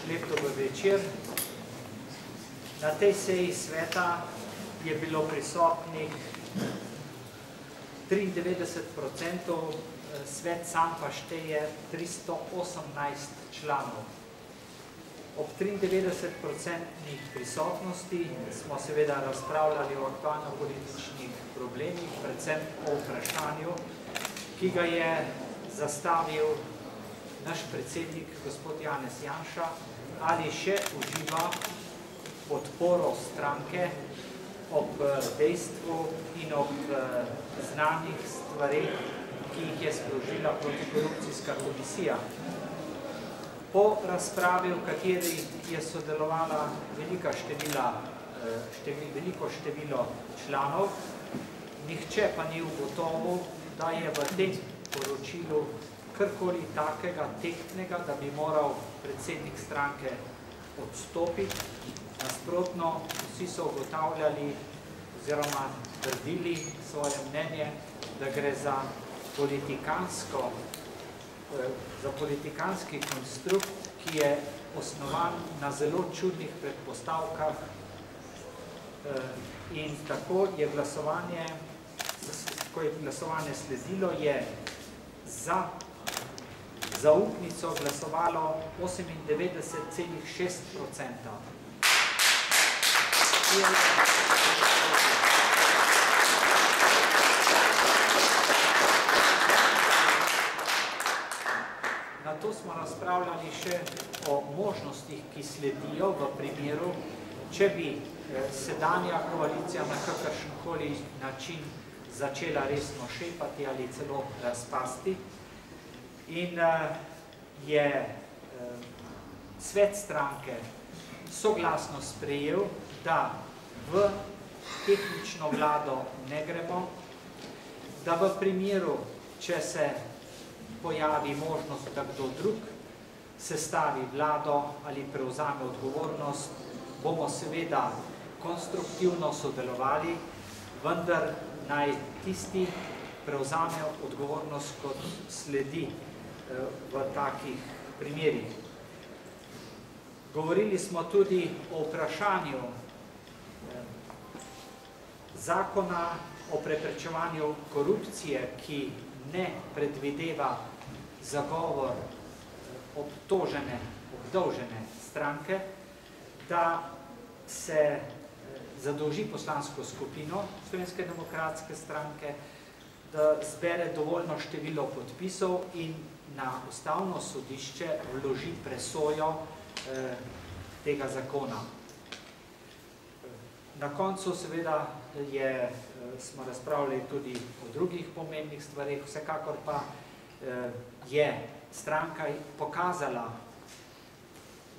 Lep dober večer. Na tej seji sveta je bilo prisotnih 93%, svet sam pa šteje 318 članov. Ob 93% prisotnosti smo seveda razpravljali o aktualno-političnih problemih, predvsem o vprašanju, ki ga je zastavil naš predsednik, gospod Janez Janša, ali še uživa podporo stranke ob dejstvu in ob znanih stvareh, ki jih je sprožila protikorupcijska komisija. Po razpravi, v kateri je sodelovala veliko število članov, nihče pa ni ugotovil, da je v tem poročilu karkoli takega tehtnega, da bi moral predsednik stranke odstopiti. Nasprotno, vsi so ugotavljali oziroma trdili svoje mnenje, da gre za politikanski konstrukt, ki je osnovan na zelo čudnih predpostavkah, in tako je glasovanje sledilo, je za zaupnico glasovalo 98,6%. Na to smo razpravljali še o možnostih, ki sledijo v primeru, če bi sedanja koalicija na kakršenkoli način začela resno šepati ali celo razpasti. In je svet stranke soglasno sprejel, da v tehnično vlado ne gremo, da v primeru, če se pojavi možnost, da kdo drug sestavi vlado ali prevzame odgovornost, bomo seveda konstruktivno sodelovali, vendar naj tisti prevzame odgovornost, kot sledi v takih primerih. Govorili smo tudi o vprašanju zakona o preprečevanju korupcije, ki ne predvideva zagovor obdolžene stranke, da se zadolži poslansko skupino Slovenske demokratske stranke, da zbere dovoljno število podpisov in na ustavno sodišče vloži presojo tega zakona. Na koncu seveda smo razpravljali tudi o drugih pomembnih stvareh, vsekakor pa je stranka pokazala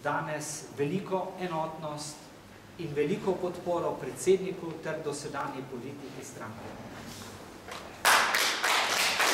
danes veliko enotnost in veliko podporo predsedniku ter dosedanji politiki stranke.